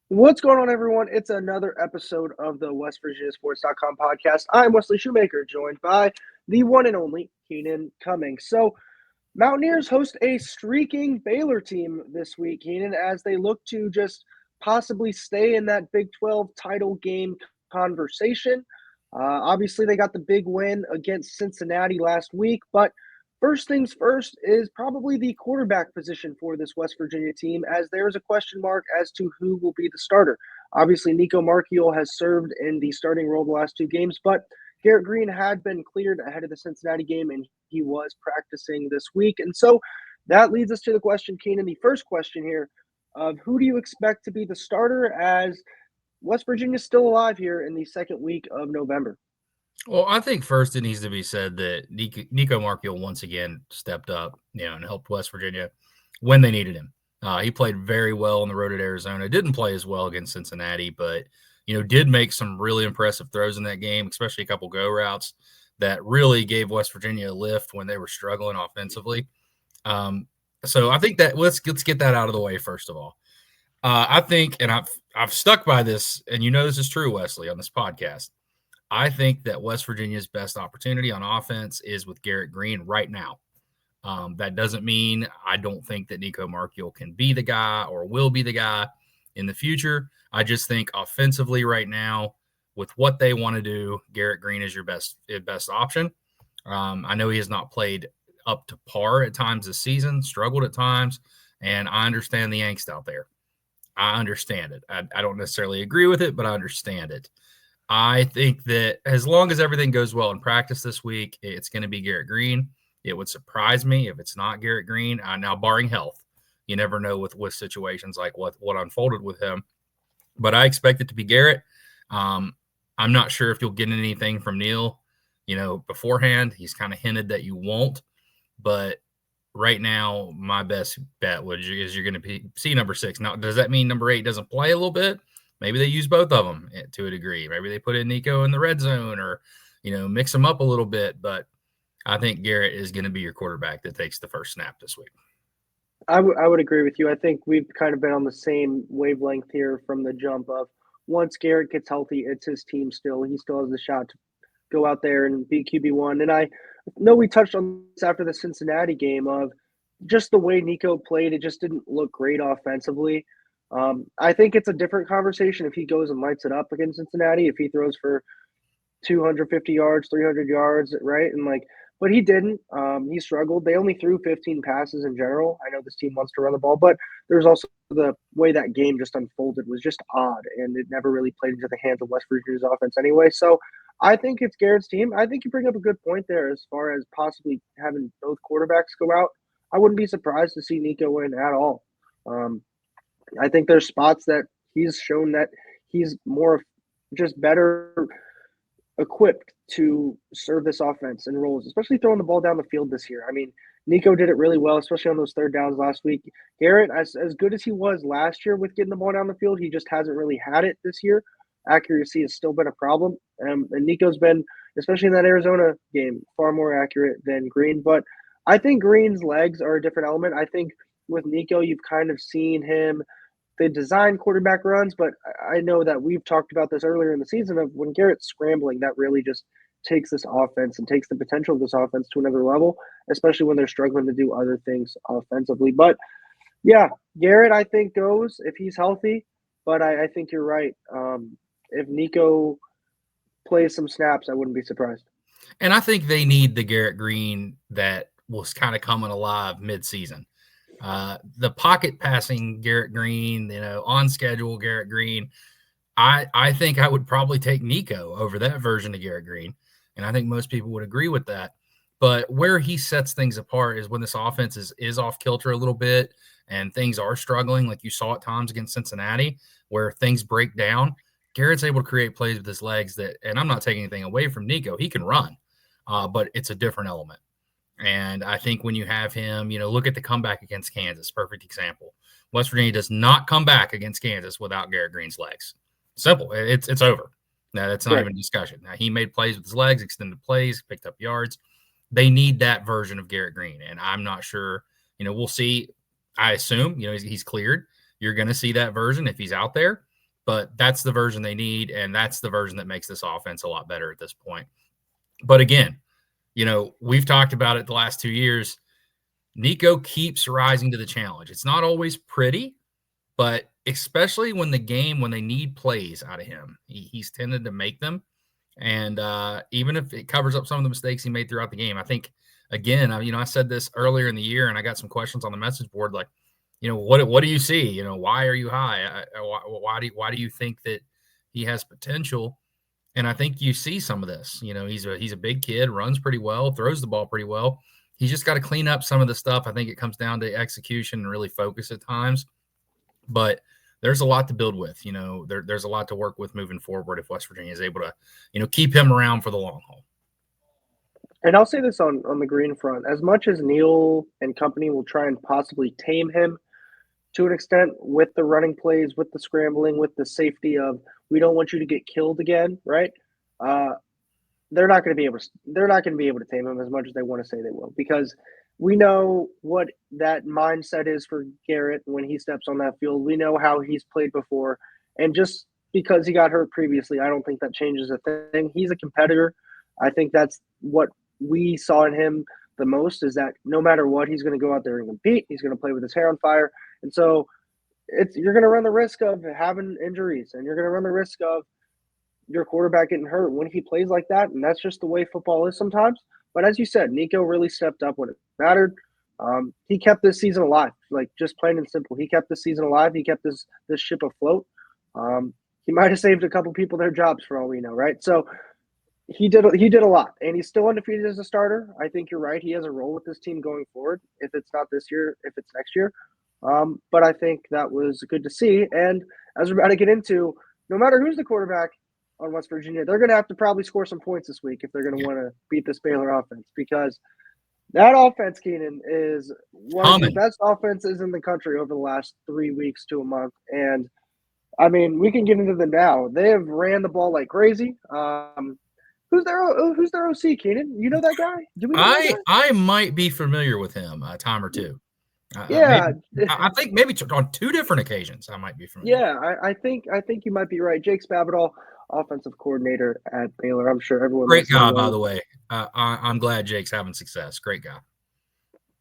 What's going on, everyone? It's another episode of the WVSports.com podcast. I'm Wesley Shoemaker, joined by the one and only Keenan Cummings. So, Mountaineers host a streaking Baylor team this week, Keenan, as they look to just possibly stay in that Big 12 title game conversation. Obviously, they got the big win against Cincinnati last week, but first things first is probably the quarterback position for this West Virginia team, as there is a question mark as to who will be the starter. Obviously, Nico Marchiol has served in the starting role the last two games, but Garrett Green had been cleared ahead of the Cincinnati game, and he was practicing this week. And so that leads us to the question, Keenan, the first question here of who do you expect to be the starter as West Virginia's still alive here in the second week of November? Well, I think first it needs to be said that Nico Marchiol once again stepped up, and helped West Virginia when they needed him. He played very well on the road at Arizona. Didn't play as well against Cincinnati, but did make some really impressive throws in that game, especially a couple go routes that really gave West Virginia a lift when they were struggling offensively. So I think that let's get that out of the way first of all. I think, and I've stuck by this, and this is true, Wesley, on this podcast. I think that West Virginia's best opportunity on offense is with Garrett Green right now. That doesn't mean I don't think that Nico Marchiol can be the guy or will be the guy in the future. I just think offensively right now, with what they want to do, Garrett Green is your best option. I know he has not played up to par at times this season, struggled at times, and I understand the angst out there. I understand it. I don't necessarily agree with it, but I understand it. I think that as long as everything goes well in practice this week, it's going to be Garrett Green. It would surprise me if it's not Garrett Green. Now, barring health, you never know with situations like what unfolded with him. But I expect it to be Garrett. I'm not sure if you'll get anything from Neil, beforehand. He's kind of hinted that you won't. But right now, my best bet is you're going to see number 6. Now, does that mean number 8 doesn't play a little bit? Maybe they use both of them to a degree. Maybe they put in Nico in the red zone or, mix them up a little bit. But I think Garrett is going to be your quarterback that takes the first snap this week. I would agree with you. I think we've kind of been on the same wavelength here from the jump of once Garrett gets healthy, it's his team still. He still has the shot to go out there and be QB1. And I know we touched on this after the Cincinnati game of just the way Nico played. It just didn't look great offensively. I think it's a different conversation if he goes and lights it up against Cincinnati, if he throws for 250 yards, 300 yards, right? But he didn't. He struggled. They only threw 15 passes in general. I know this team wants to run the ball, but there's also the way that game just unfolded was just odd, and it never really played into the hands of West Virginia's offense anyway. So I think it's Garrett's team. I think you bring up a good point there as far as possibly having both quarterbacks go out. I wouldn't be surprised to see Nico win at all. I think there's spots that he's shown that he's more just better equipped to serve this offense and roles, especially throwing the ball down the field this year. I mean, Nico did it really well, especially on those third downs last week. Garrett, as good as he was last year with getting the ball down the field, he just hasn't really had it this year. Accuracy has still been a problem. And Nico's been, especially in that Arizona game, far more accurate than Green. But I think Green's legs are a different element. I think with Nico, you've kind of seen him – they design quarterback runs, but I know that we've talked about this earlier in the season of when Garrett's scrambling, that really just takes this offense and takes the potential of this offense to another level, especially when they're struggling to do other things offensively. But yeah, Garrett, I think, goes if he's healthy, but I think you're right. If Nico plays some snaps, I wouldn't be surprised. And I think they need the Garrett Green that was kind of coming alive midseason. The pocket passing Garrett Green, on schedule Garrett Green. I think I would probably take Nico over that version of Garrett Green. And I think most people would agree with that. But where he sets things apart is when this offense is off kilter a little bit and things are struggling, like you saw at times against Cincinnati, where things break down. Garrett's able to create plays with his legs and I'm not taking anything away from Nico. He can run, but it's a different element. And I think when you have him, look at the comeback against Kansas, perfect example. West Virginia does not come back against Kansas without Garrett Green's legs. Simple. It's over. Now, that's not even a discussion. Now, he made plays with his legs, extended plays, picked up yards. They need that version of Garrett Green, and I'm not sure. We'll see. I assume, he's cleared. You're going to see that version if he's out there. but that's the version they need, and that's the version that makes this offense a lot better at this point. But again, we've talked about it the last 2 years. Nico keeps rising to the challenge. It's not always pretty, but especially when they need plays out of him, he's tended to make them. And even if it covers up some of the mistakes he made throughout the game, I think, again, I said this earlier in the year, and I got some questions on the message board, like, what do you see? Why are you high? Why do you think that he has potential? And I think you see some of this. He's a big kid, runs pretty well, throws the ball pretty well. He's just got to clean up some of the stuff. I think it comes down to execution and really focus at times. But there's a lot to build with. There's a lot to work with moving forward if West Virginia is able to, keep him around for the long haul. And I'll say this on the green front. As much as Neal and company will try and possibly tame him to an extent with the running plays, with the scrambling, with the safety of, we don't want you to get killed again, right? They're not going to be able to tame him as much as they want to say they will, because we know what that mindset is for Garrett when he steps on that field. We know how he's played before, and just because he got hurt previously, I don't think that changes a thing. He's a competitor. I think that's what we saw in him the most, is that no matter what, he's going to go out there and compete. He's going to play with his hair on fire. And so you're going to run the risk of having injuries, and you're going to run the risk of your quarterback getting hurt when he plays like that. And that's just the way football is sometimes. But as you said, Nico really stepped up when it mattered. He kept this season alive, like, just plain and simple. He kept this season alive. He kept this ship afloat. He might have saved a couple people their jobs for all we know, right? So he did a lot, and he's still undefeated as a starter. I think you're right. He has a role with this team going forward. If it's not this year, if it's next year. But I think that was good to see. And as we're about to get into, no matter who's the quarterback on West Virginia, they're going to have to probably score some points this week if they're going to want to beat this Baylor offense, because that offense, Keenan, is one of the best offenses in the country over the last 3 weeks to a month. And, I mean, we can get into them now. They have ran the ball like crazy. Who's their OC, Keenan? You know that guy? Do we know that guy? I might be familiar with him a time or two. Yeah. I think maybe on 2 different occasions I might be familiar. Yeah, I think you might be right. Jake Spavital, offensive coordinator at Baylor. I'm sure everyone. Great guy, by the way. I'm glad Jake's having success. Great guy.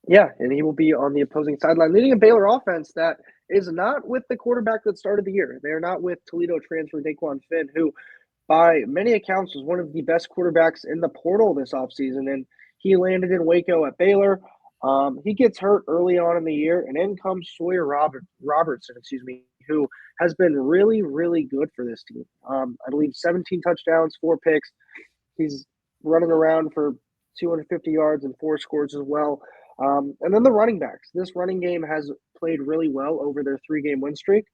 Yeah, and he will be on the opposing sideline, leading a Baylor offense that is not with the quarterback that started the year. They're not with Toledo transfer Daquan Finn, who, by many accounts, was one of the best quarterbacks in the portal this offseason, and he landed in Waco at Baylor. He gets hurt early on in the year, and in comes Sawyer Robertson, who has been really, really good for this team. I believe 17 touchdowns, 4 picks. He's running around for 250 yards and 4 scores as well. And then the running backs. This running game has played really well over their 3-game win streak.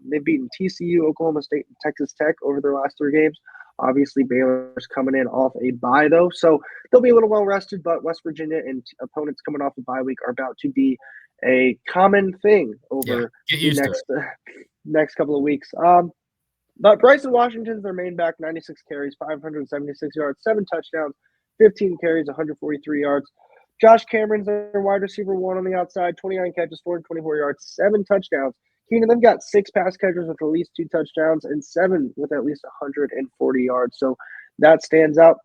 They've beaten TCU, Oklahoma State, and Texas Tech over their last 3 games. Obviously, Baylor's coming in off a bye, though, so they'll be a little well-rested, but West Virginia and opponents coming off a bye week are about to be a common thing over the next couple of weeks. But Bryson Washington's their main back, 96 carries, 576 yards, 7 touchdowns, 15 carries, 143 yards. Josh Cameron's their wide receiver 1 on the outside, 29 catches, 424 yards, 7 touchdowns. Keenan, they've got 6 pass catchers with at least 2 touchdowns and 7 with at least 140 yards. So that stands out.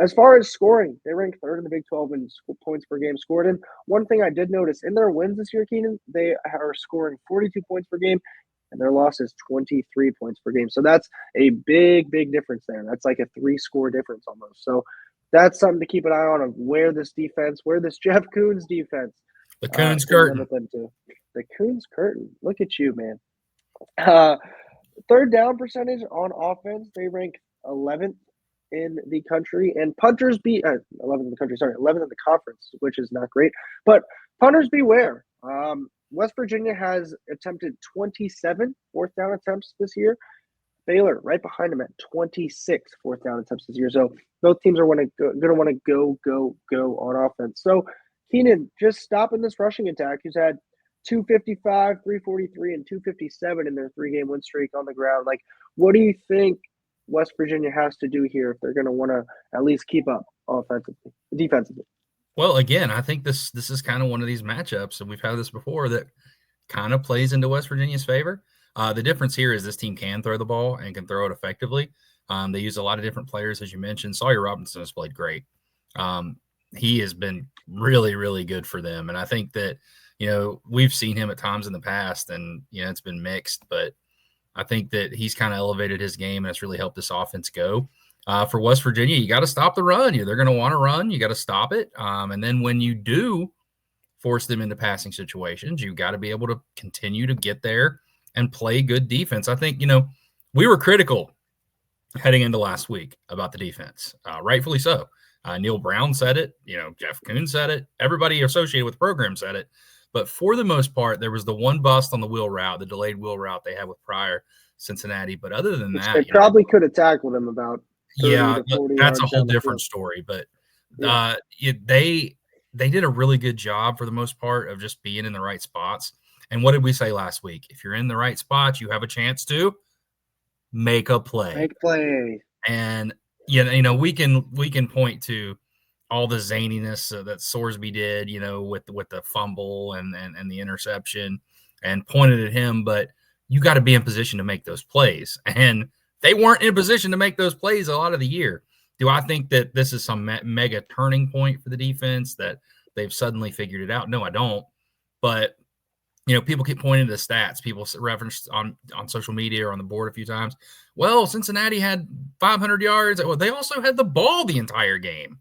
As far as scoring, they rank 3rd in the Big 12 in points per game scored. And one thing I did notice in their wins this year, Keenan, they are scoring 42 points per game, and their loss is 23 points per game. So that's a big, big difference there. That's like a 3-score difference almost. So that's something to keep an eye on, of where this Jeff Coons defense. The Coons curtain. The Coons curtain. Look at you, man. Third down percentage on offense, they rank 11th in the country, and punters 11th in the country. 11th in the conference, which is not great. But punters beware. West Virginia has attempted 27 4th down attempts this year. Baylor right behind them at 26 4th down attempts this year. So both teams are going to want to go on offense. So Keenan, just stopping this rushing attack, who's had 255, 343, and 257 in their 3-game win streak on the ground. Like, what do you think West Virginia has to do here if they're going to want to at least keep up defensively? Well, again, I think this is kind of one of these matchups, and we've had this before, that kind of plays into West Virginia's favor. The difference here is this team can throw the ball and can throw it effectively. They use a lot of different players, as you mentioned. Sawyer Robinson has played great. He has been really, really good for them. And I think that, we've seen him at times in the past and, it's been mixed, but I think that he's kind of elevated his game and it's really helped this offense go. For West Virginia, you got to stop the run. They're going to want to run. You got to stop it. And then when you do force them into passing situations, you got to be able to continue to get there and play good defense. I think, we were critical heading into last week about the defense, rightfully so. Neil Brown said it, Jeff Kuhn said it, everybody associated with the program said it. But for the most part, there was the one bust on the wheel route, the delayed wheel route they had with prior Cincinnati. But other than that, they probably could have tackled him about 30 to 40 that's yards a whole down the different field. story. But they did a really good job for the most part of just being in the right spots. And what did we say last week? If you're in the right spots, you have a chance to make a play. Make play. And we can point to all the zaniness that Sorsby did, with the fumble and the interception, and pointed at him. But you got to be in position to make those plays, and they weren't in position to make those plays a lot of the year. Do I think that this is some mega turning point for the defense that they've suddenly figured it out? No, I don't. But people keep pointing to the stats. People referenced on social media or on the board a few times. Well, Cincinnati had 500 yards. Well, they also had the ball the entire game.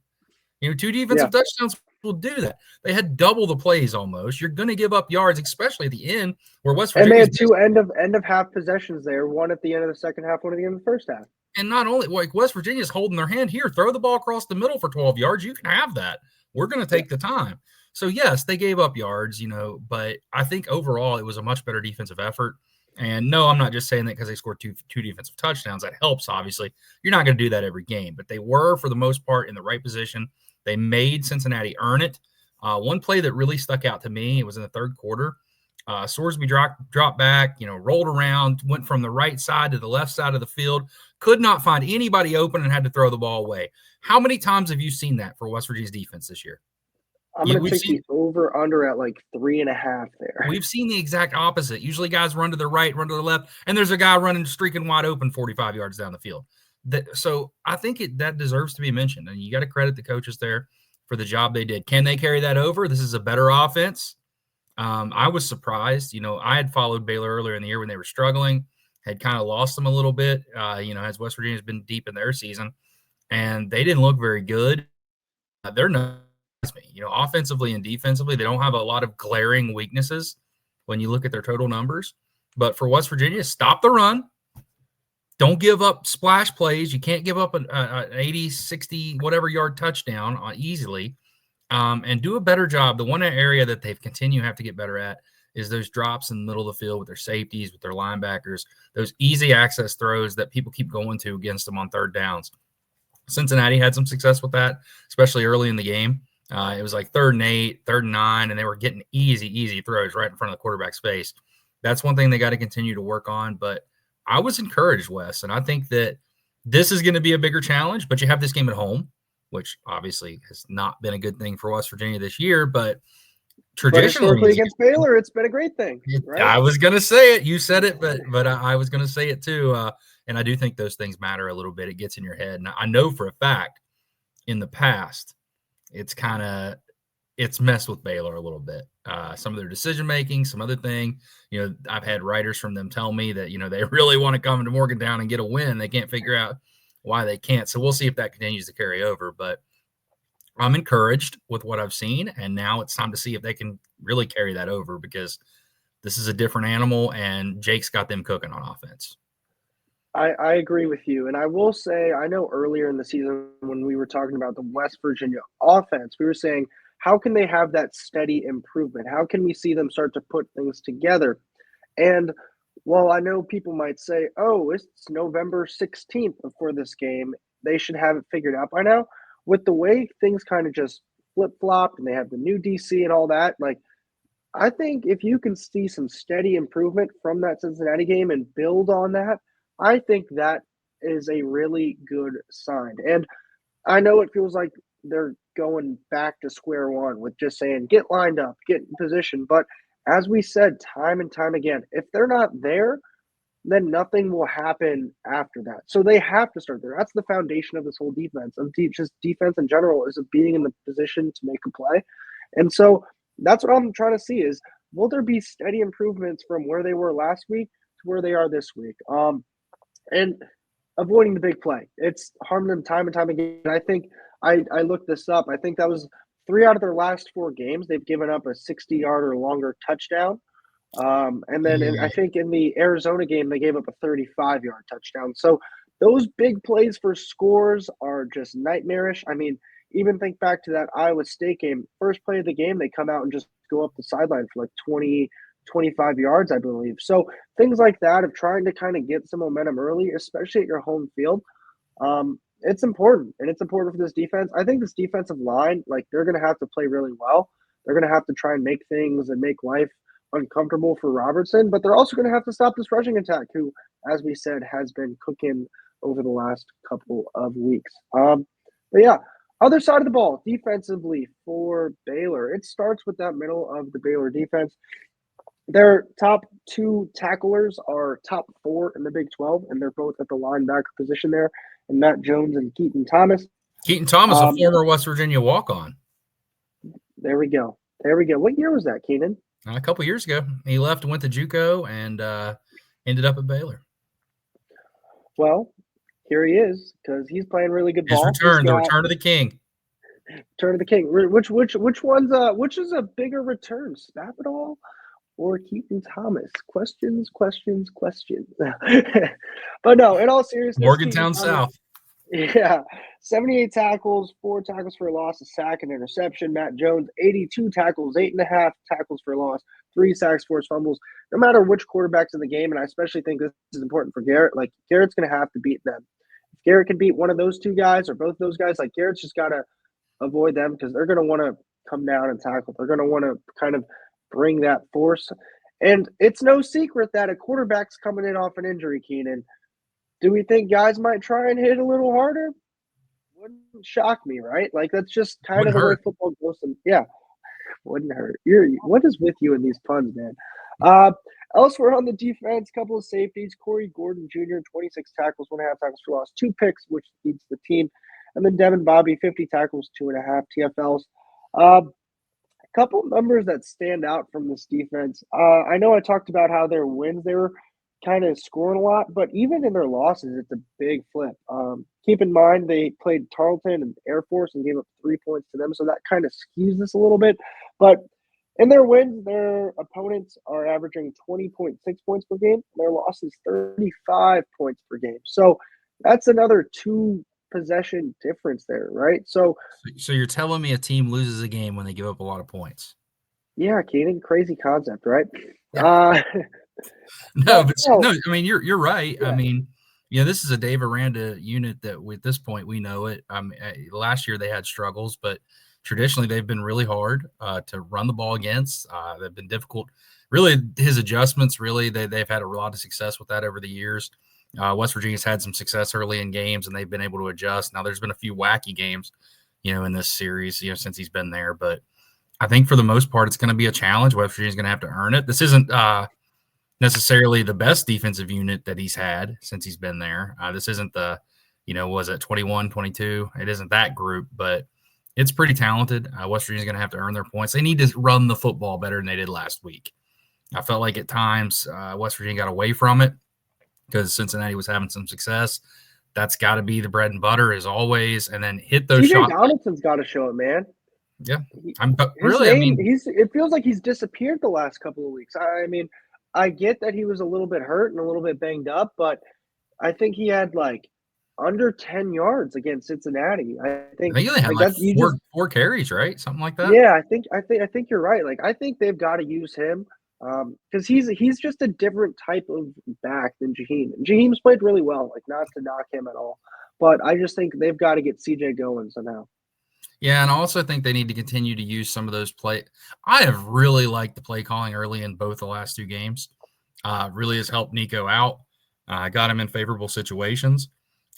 2 defensive touchdowns will do that. They had double the plays almost. You're going to give up yards, especially at the end where West Virginia. And they had 2 end of half possessions there. One at the end of the second half, one at the end of the first half. And not only West Virginia's holding their hand here, throw the ball across the middle for 12 yards. You can have that. We're going to take the time. So, yes, they gave up yards, but I think overall it was a much better defensive effort. And no, I'm not just saying that because they scored two defensive touchdowns. That helps, obviously. You're not going to do that every game, but they were, for the most part, in the right position. They made Cincinnati earn it. One play that really stuck out to me, it was in the third quarter. Sorsby dropped back, rolled around, went from the right side to the left side of the field, could not find anybody open and had to throw the ball away. How many times have you seen that for West Virginia's defense this year? I'm going to take the over-under at like 3.5 there. We've seen the exact opposite. Usually guys run to the right, run to the left, and there's a guy running streaking wide open 45 yards down the field. So I think that deserves to be mentioned, and you got to credit the coaches there for the job they did. Can they carry that over? This is a better offense. I was surprised. I had followed Baylor earlier in the year when they were struggling, had kind of lost them a little bit, as West Virginia's been deep in their season, and they didn't look very good. They're not. Offensively and defensively, they don't have a lot of glaring weaknesses when you look at their total numbers. But for West Virginia, stop the run. Don't give up splash plays. You can't give up an 80, 60, whatever yard touchdown easily. And do a better job. The one area that they've continued to have to get better at is those drops in the middle of the field with their safeties, with their linebackers, those easy access throws that people keep going to against them on third downs. Cincinnati had some success with that, especially early in the game. It was like 3rd and 8, 3rd and 9, and they were getting easy throws right in front of the quarterback's face. That's one thing they got to continue to work on. But I was encouraged, Wes, and I think that this is going to be a bigger challenge. But you have this game at home, which obviously has not been a good thing for West Virginia this year. But traditionally against Baylor, it's been a great thing. Right? I was going to say it. You said it, but I was going to say it too. And I do think those things matter a little bit. It gets in your head. And I know for a fact in the past, it's messed with Baylor a little bit. Some of their decision-making, some other thing, I've had writers from them tell me that, they really want to come into Morgantown and get a win. They can't figure out why they can't. So we'll see if that continues to carry over, but I'm encouraged with what I've seen. And now it's time to see if they can really carry that over, because this is a different animal and Jake's got them cooking on offense. I agree with you. And I will say, I know earlier in the season when we were talking about the West Virginia offense, we were saying, how can they have that steady improvement? How can we see them start to put things together? And while I know people might say, oh, it's November 16th before this game, they should have it figured out by now. With the way things kind of just flip-flopped and they have the new DC and all that, I think if you can see some steady improvement from that Cincinnati game and build on that, I think that is a really good sign. And I know it feels like they're going back to square one with just saying, get lined up, get in position. But as we said time and time again, if they're not there, then nothing will happen after that. So they have to start there. That's the foundation of this whole defense, of just defense in general, is of being in the position to make a play. And so that's what I'm trying to see is, will there be steady improvements from where they were last week to where they are this week? And avoiding the big play. It's harmed them time and time again. I think I looked this up. I think that was 3 out of their last 4 games. They've given up a 60-yard or longer touchdown. And then I think in the Arizona game, they gave up a 35-yard touchdown. So those big plays for scores are just nightmarish. I mean, even think back to that Iowa State game. First play of the game, they come out and just go up the sideline for like 20, 25 yards, I believe. So things like that of trying to kind of get some momentum early, especially at your home field, it's important. And it's important for this defense. I think this defensive line, like, they're going to have to play really well. They're going to have to try and make things and make life uncomfortable for Robertson, but they're also going to have to stop this rushing attack, who, as we said, has been cooking over the last couple of weeks. But yeah, other side of the ball, defensively for Baylor, it starts with that middle of the Baylor defense. Their top 2 tacklers are top 4 in the Big 12, and they're both at the linebacker position there, and Matt Jones and Keaton Thomas. Keaton Thomas, a former West Virginia walk-on. There we go. What year was that, Keenan? A couple years ago. He left and went to JUCO and ended up at Baylor. Well, here he is, because he's playing really good ball. His return, the return of the king. Return of the king. Which one's which is a bigger return, Spavital or Keaton Thomas? Questions. But no, in all seriousness, Morgantown South. Yeah, 78 tackles, 4 tackles for a loss, a sack, and interception. Matt Jones, 82 tackles, 8.5 tackles for a loss, 3 sacks, 4 fumbles. No matter which quarterback's in the game, and I especially think this is important for Garrett, like, Garrett's going to have to beat them. If Garrett can beat one of those 2 guys or both of those guys, like, Garrett's just got to avoid them, because they're going to want to come down and tackle. They're going to want to kind of bring that force. And it's no secret that a quarterback's coming in off an injury, Keenan. Do we think guys might try and hit a little harder? Wouldn't shock me, right? Like, that's just kind of the way football goes. And yeah, wouldn't hurt. What is with you in these puns, man? Elsewhere on the defense, couple of safeties. Corey Gordon Jr., 26 tackles, 1.5 tackles for loss, 2 picks, which leads the team. And then Devin Bobby, 50 tackles, 2.5 TFLs. A couple numbers that stand out from this defense. I know I talked about how their wins, they were kind of scoring a lot, but even in their losses, it's a big flip. Keep in mind, they played Tarleton and Air Force and gave up 3 points to them, so that kind of skews this a little bit. But in their wins, their opponents are averaging 20.6 points per game. Their losses, 35 points per game. So that's another 2 possession difference there, right? So you're telling me a team loses a game when they give up a lot of points? Yeah, Keenan, crazy concept, right? Yeah. No, I mean, you're right. Yeah. I mean, this is a Dave Aranda unit that at this point we know it. Last year they had struggles, but traditionally they've been really hard to run the ball against. They've been difficult. Really, his adjustments, really, they've had a lot of success with that over the years. West Virginia's had some success early in games, and they've been able to adjust. Now, there's been a few wacky games, in this series, since he's been there. But I think for the most part, it's going to be a challenge. West Virginia's going to have to earn it. This isn't necessarily the best defensive unit that he's had since he's been there. This isn't the, was it 21, 22? It isn't that group, but it's pretty talented. West Virginia's going to have to earn their points. They need to run the football better than they did last week. I felt like at times West Virginia got away from it because Cincinnati was having some success. That's got to be the bread and butter as always, and then hit those shots. Donaldson's got to show it, man. Yeah, it feels like he's disappeared the last couple of weeks. I mean, I get that he was a little bit hurt and a little bit banged up, but I think he had like under 10 yards against Cincinnati. I think they had like four carries, right? Something like that. Yeah, I think you're right. Like, I think they've got to use him because he's just a different type of back than Jaheim. Jaheim's played really well, like, not to knock him at all, but I just think they've got to get CJ going somehow. Yeah, and I also think they need to continue to use some of those play. I have really liked the play calling early in both the last 2 games. Really has helped Nico out. Got him in favorable situations.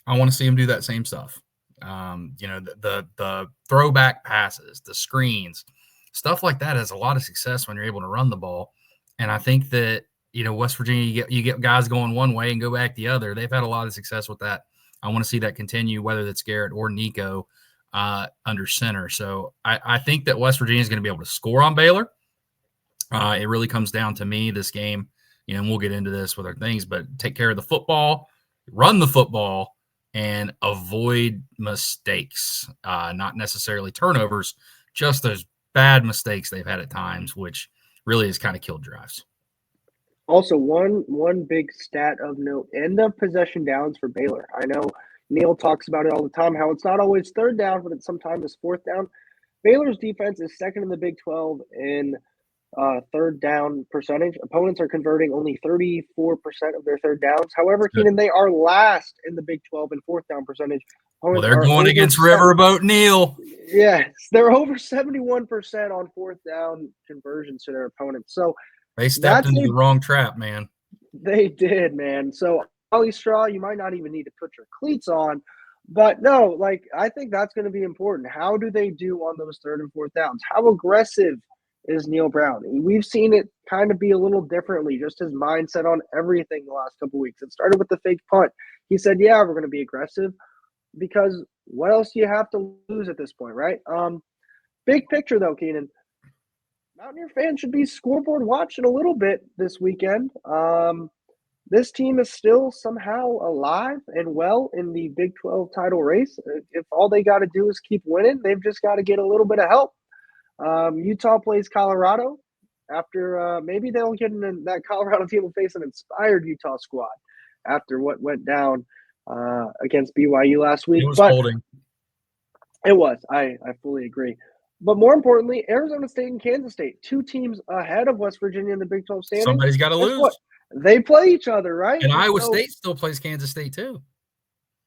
I want to see him do that same stuff. The throwback passes, the screens, stuff like that has a lot of success when you're able to run the ball. And I think that West Virginia, you get guys going one way and go back the other. They've had a lot of success with that. I want to see that continue, whether that's Garrett or Nico under center. So I think that West Virginia is going to be able to score on Baylor. It really comes down to me this game, and we'll get into this with our things, but take care of the football, run the football, and avoid mistakes, not necessarily turnovers, just those bad mistakes they've had at times, which really has kind of killed drives. Also, one big stat of note: end of possession downs for Baylor. I know Neil talks about it all the time, how it's not always third down, but it's sometimes fourth down. Baylor's defense is second in the Big 12 in third down percentage. Opponents are converting only 34% of their third downs. However, Keenan, they are last in the Big 12 in fourth down percentage. Well, they're going against Riverboat Neil. Yes, they're over 71% on fourth down conversions to their opponents. So they stepped into the wrong trap, man. They did, man. So Ollie Straw, you might not even need to put your cleats on. But no, like, I think that's going to be important. How do they do on those third and fourth downs? How aggressive is Neil Brown? We've seen it kind of be a little differently, just his mindset on everything the last couple of weeks. It started with the fake punt. He said, yeah, we're going to be aggressive because what else do you have to lose at this point, right? Big picture, though, Keenan. Mountaineer fans should be scoreboard watching a little bit this weekend. This team is still somehow alive and well in the Big 12 title race. If all they got to do is keep winning, they've just got to get a little bit of help. Utah plays Colorado. After maybe they'll get in that Colorado team will face an inspired Utah squad after what went down against BYU last week. It was holding. It was. I fully agree. But more importantly, Arizona State and Kansas State, two teams ahead of West Virginia in the Big 12 standings. Somebody's got to lose. What? They play each other, right? And Iowa State still plays Kansas State too.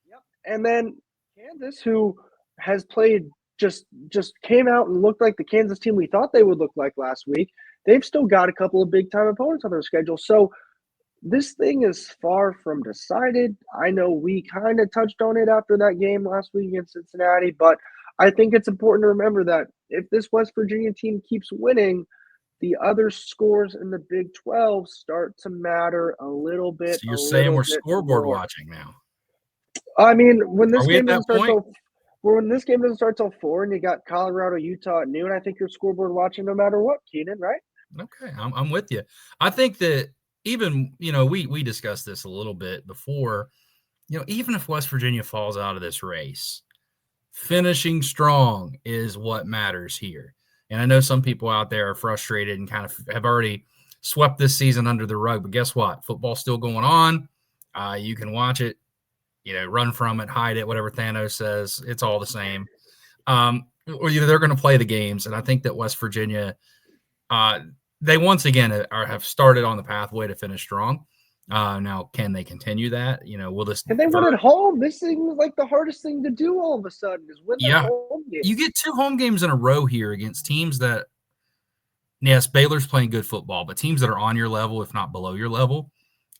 Yep. And then Kansas, who has played just came out and looked like the Kansas team we thought they would look like last week. They've still got a couple of big-time opponents on their schedule. So this thing is far from decided. I know we kind of touched on it after that game last week against Cincinnati, but I think it's important to remember that if this West Virginia team keeps winning, the other scores in the Big 12 start to matter a little bit. So you're saying we're scoreboard watching now? I mean, when this game doesn't start till 4 and you got Colorado, Utah at noon, I think you're scoreboard watching no matter what, Keenan, right? Okay, I'm with you. I think that even, we discussed this a little bit before, even if West Virginia falls out of this race, finishing strong is what matters here. And I know some people out there are frustrated and kind of have already swept this season under the rug. But guess what? Football's still going on. You can watch it, run from it, hide it, whatever Thanos says. It's all the same. Or they're going to play the games. And I think that West Virginia, they once again have started on the pathway to finish strong. Now, can they continue that? Will this? Can they win at home? This seems like the hardest thing to do all of a sudden is win the home game. You get 2 home games in a row here against teams that, yes, Baylor's playing good football, but teams that are on your level, if not below your level.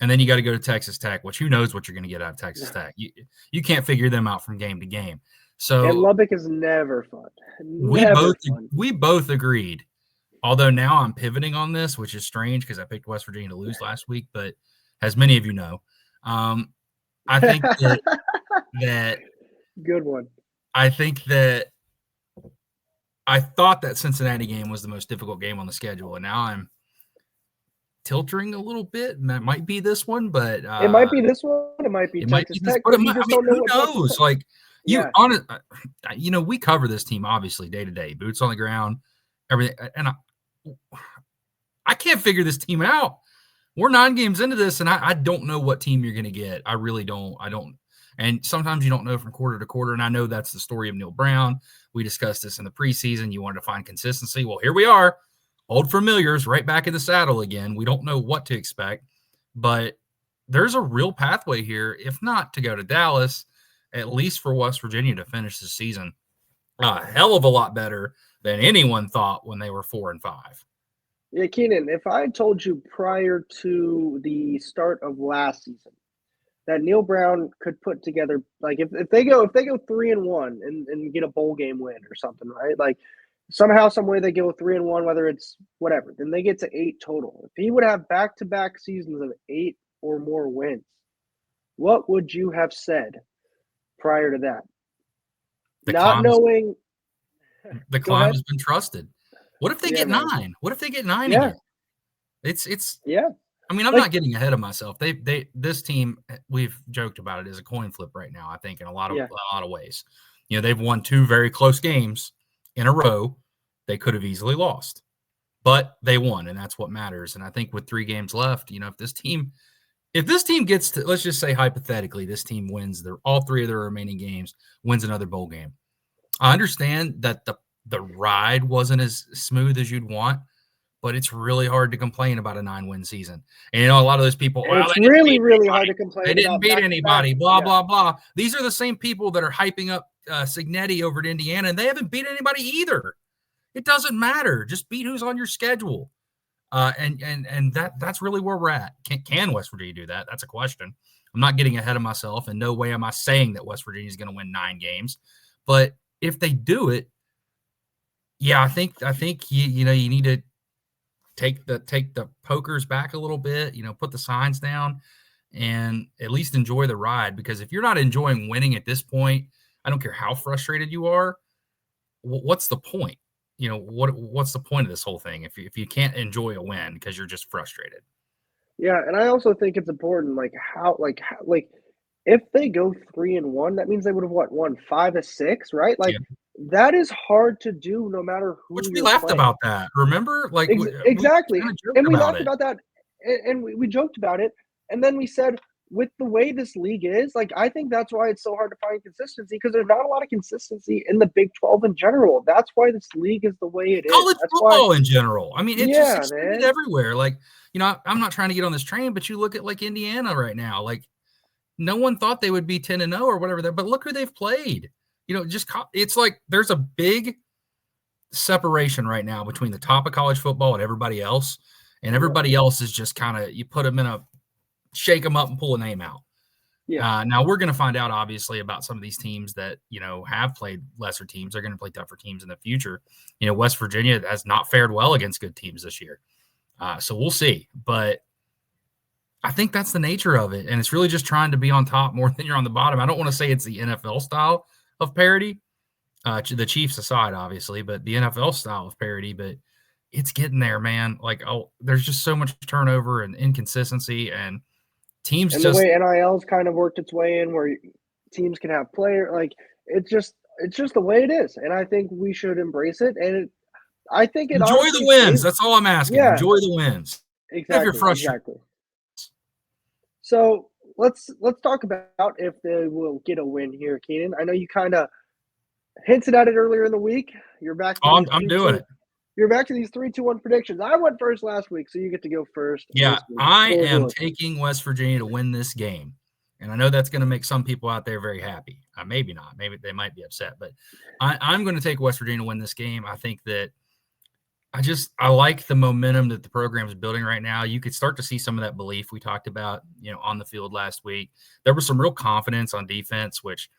And then you got to go to Texas Tech, which who knows what you're going to get out of Texas Tech. You can't figure them out from game to game. So and Lubbock is never fun. We both agreed. Although now I'm pivoting on this, which is strange because I picked West Virginia to lose last week, but as many of you know, I think that good one. I think that I thought that Cincinnati game was the most difficult game on the schedule, and now I'm tilting a little bit. And that might be this one, but it might be this one. It might be Texas Tech. But who knows? Like we cover this team obviously day to day, boots on the ground, everything, and I can't figure this team out. We're 9 games into this, and I don't know what team you're going to get. I really don't. I don't. And sometimes you don't know from quarter to quarter, and I know that's the story of Neil Brown. We discussed this in the preseason. You wanted to find consistency. Well, here we are, old familiars, right back in the saddle again. We don't know what to expect, but there's a real pathway here, if not to go to Dallas, at least for West Virginia to finish the season a hell of a lot better than anyone thought when they were 4-5. Yeah, Keenan, if I had told you prior to the start of last season that Neil Brown could put together, like if they go 3-1 and get a bowl game win or something, right? Like somehow, some way they go 3-1, whether it's whatever, then they get to 8 total. If he would have back-to-back seasons of 8 or more wins, what would you have said prior to that? The Not climb, knowing. the Go climb ahead. has been trusted. What if they Yeah, get man. 9? What if they get 9 Yeah, again? It's. yeah. I mean, I'm Like, not getting ahead of myself. This team, we've joked about it, is a coin flip right now. I think in a lot yeah. of ways. They've won 2 very close games in a row. They could have easily lost, but they won, and that's what matters. And I think with 3 games left, if this team gets to, let's just say hypothetically, this team wins all 3 of their remaining games, wins another bowl game. I understand that the ride wasn't as smooth as you'd want, but it's really hard to complain about a 9-win season. And a lot of those people, well, It's they didn't really, beat really hard anybody. to They complain didn't about beat back-to-back. anybody, blah, Yeah. blah, blah. These are the same people that are hyping up Cignetti over at Indiana, and they haven't beat anybody either. It doesn't matter. Just beat who's on your schedule. And that's really where we're at. Can West Virginia do that? That's a question. I'm not getting ahead of myself. In no way am I saying that West Virginia is going to win 9 games. But if they do it, yeah, I think you need to take the pokers back a little bit, put the signs down and at least enjoy the ride. Because if you're not enjoying winning at this point, I don't care how frustrated you are, what's the point? What's the point of this whole thing if you can't enjoy a win because you're just frustrated? Yeah, and I also think it's important, if they go 3-1, that means they would have won 5 of 6, right? Like, Yeah. that is hard to do no matter Which who we you're laughed playing. about that. Remember? Like we Exactly, kind of joked and we about laughed it. about that, and we joked about it, and then we said, with the way this league is, like, I think that's why it's so hard to find consistency because there's not a lot of consistency in the Big 12 in general. That's why this league is the way it is. College That's why. football in general. I mean, it's just Yeah, extended man. everywhere. Like, I'm not trying to get on this train, but you look at like Indiana right now. Like, no one thought they would be 10-0 or whatever there, but look who they've played. It's like there's a big separation right now between the top of college football and everybody else. And everybody else is just kind of, you put them in shake them up and pull a name out. Yeah. Now we're going to find out obviously about some of these teams that, have played lesser teams. They're going to play tougher teams in the future. West Virginia has not fared well against good teams this year. So we'll see, but I think that's the nature of it. And it's really just trying to be on top more than you're on the bottom. I don't want to say it's the NFL style of parity, the Chiefs aside, obviously, but the NFL style of parity, but it's getting there, man. Like, there's just so much turnover and inconsistency and teams And the way NIL's kind of worked its way in where teams can have it's just the way it is. And I think we should embrace it. And I think it enjoy the honestly wins. That's all I'm asking. Yeah. Enjoy the wins. If you're frustrated. Exactly. So let's talk about if they will get a win here, Keenan. I know you kind of hinted at it earlier in the week. You're back. I'm doing it. You're back to these 3-2-1 predictions. I went first last week, so you get to go first. Yeah, I am taking West Virginia to win this game. And I know that's going to make some people out there very happy. Maybe not. Maybe they might be upset. But I'm going to take West Virginia to win this game. I think that I like the momentum that the program is building right now. You could start to see some of that belief we talked about, on the field last week. There was some real confidence on defense, which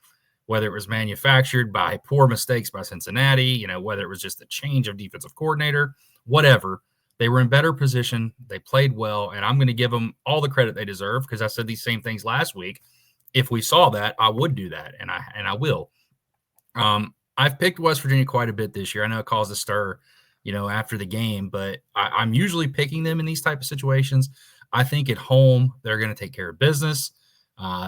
whether it was manufactured by poor mistakes by Cincinnati, whether it was just a change of defensive coordinator, whatever, they were in better position. They played well, and I'm going to give them all the credit they deserve because I said these same things last week. If we saw that, I would do that, and I will. I've picked West Virginia quite a bit this year. I know it caused a stir, after the game, but I'm usually picking them in these type of situations. I think at home they're going to take care of business.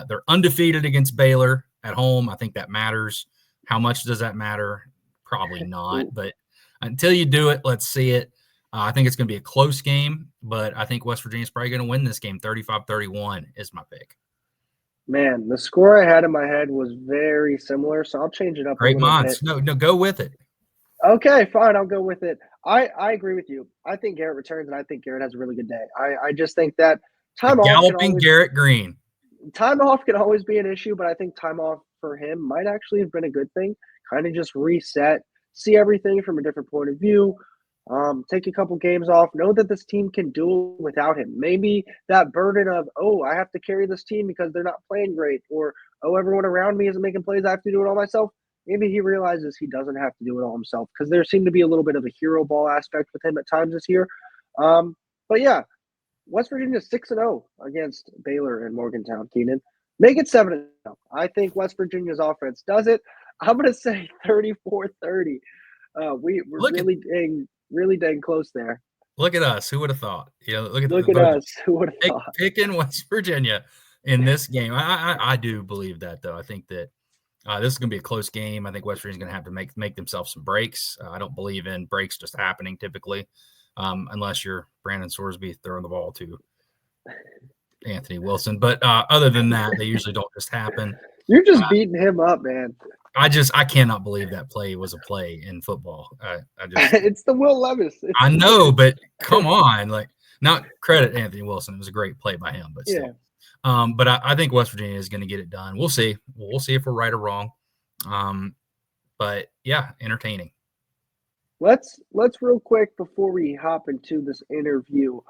They're undefeated against Baylor at home. I think that matters. How much does that matter? Probably not. But until you do it, let's see it. I think it's going to be a close game, but I think West Virginia is probably going to win this game. 35-31 is my pick. Man, the score I had in my head was very similar, so I'll change it up Great a little minds. bit. No, go with it. Okay, fine. I'll go with it. I agree with you. I think Garrett returns, and I think Garrett has a really good day. I just think that time Galloping Garrett Green. Time off can always be an issue, but I think time off for him might actually have been a good thing. Kind of just reset, see everything from a different point of view, take a couple games off, know that this team can do it without him. Maybe that burden of, I have to carry this team because they're not playing great, or, everyone around me isn't making plays, I have to do it all myself. maybe he realizes he doesn't have to do it all himself, because there seemed to be a little bit of a hero ball aspect with him at times this year. But yeah, West Virginia 6-0 against Baylor and Morgantown, Keenan. Make it 7-0. I think West Virginia's offense does it. I'm going to say 34-30. We're Look at really dang close there. look at us. Who would have thought? Look at us. Who would have thought? Picking West Virginia in this game. I do believe that, though. I think that this is going to be a close game. I think West Virginia's going to have to make themselves some breaks. I don't believe in breaks just happening typically, unless you're Brandon Sorsby throwing the ball to Anthony Wilson. But other than that, they usually don't just happen. You're just beating him up, man. I cannot believe that play was a play in football. It's the Will Levis. I know, but come on, not credit Anthony Wilson. It was a great play by him, but still. Yeah. But I think West Virginia is going to get it done. We'll see. We'll see if we're right or wrong. But yeah, entertaining. Let's real quick before we hop into this interview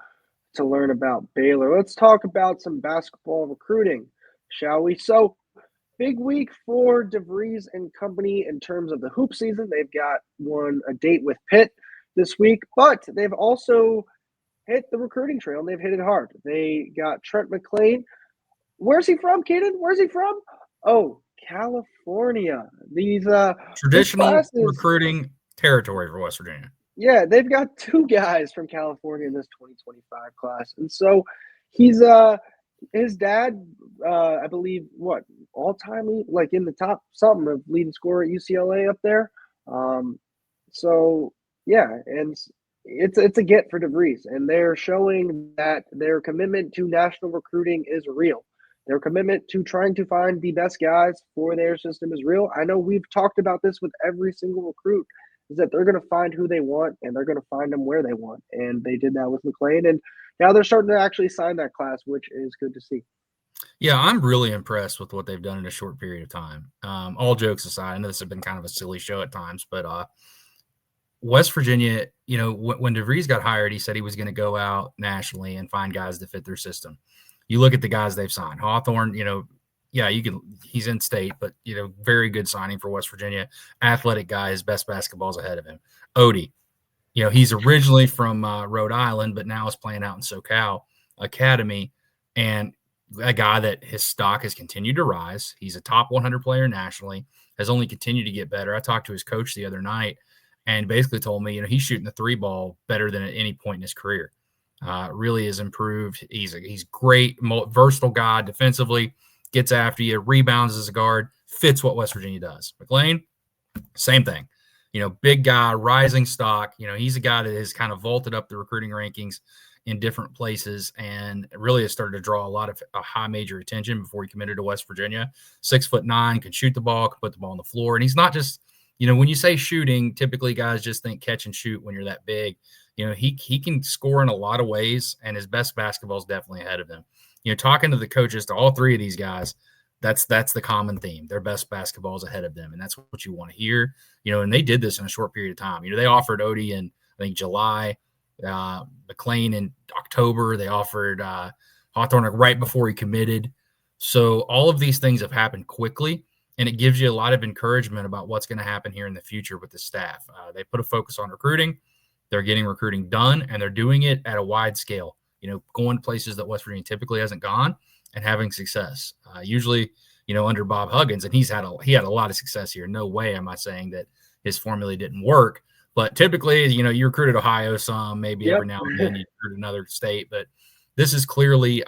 to learn about Baylor. Let's talk about some basketball recruiting, shall we? So, big week for DeVries and company in terms of the hoop season. They've got a date with Pitt this week, but they've also hit the recruiting trail, and they've hit it hard. They got Trent McClain. Where's he from, Keenan? Where's he from? Oh, California. These traditional recruiting territory for West Virginia. Yeah, they've got 2 guys from California in this 2025 class. And so he's his dad, I believe, all-time, in the top something of leading scorer at UCLA up there. So yeah, and it's a get for DeVries, and they're showing that their commitment to national recruiting is real. Their commitment to trying to find the best guys for their system is real. I know we've talked about this with every single recruit, is that they're going to find who they want, and they're going to find them where they want. And they did that with McClain, and now they're starting to actually sign that class, which is good to see. Yeah, I'm really impressed with what they've done in a short period of time. All jokes aside, I know this has been kind of a silly show at times, but West Virginia, when DeVries got hired, he said he was going to go out nationally and find guys that fit their system. You look at the guys they've signed. Hawthorne, he's in state, but, very good signing for West Virginia. Athletic guy, his best basketball's ahead of him. Odie, he's originally from Rhode Island, but now is playing out in SoCal Academy, and a guy that his stock has continued to rise. He's a top 100 player nationally, has only continued to get better. I talked to his coach the other night and basically told me, he's shooting the 3 ball better than at any point in his career. Really has improved. He's great, versatile guy defensively, gets after you, rebounds as a guard, fits what West Virginia does. McClain, same thing. Big guy, rising stock. He's a guy that has kind of vaulted up the recruiting rankings in different places and really has started to draw a lot of high major attention before he committed to West Virginia. 6'9", can shoot the ball, can put the ball on the floor. And he's not just, when you say shooting, typically guys just think catch and shoot when you're that big. He can score in a lot of ways, and his best basketball is definitely ahead of him. Talking to the coaches, to all 3 of these guys, that's the common theme. Their best basketball is ahead of them, and that's what you want to hear. And they did this in a short period of time. They offered Odie in, I think, July, McClain in October. They offered Hawthorne right before he committed. So all of these things have happened quickly, and it gives you a lot of encouragement about what's going to happen here in the future with the staff. They put a focus on recruiting. They're getting recruiting done, and they're doing it at a wide scale, going places that West Virginia typically hasn't gone and having success. Usually, under Bob Huggins, and he had a lot of success here. No way am I saying that his formula didn't work, but typically, you recruited Ohio some, maybe every now and then you recruit another state, but this is clearly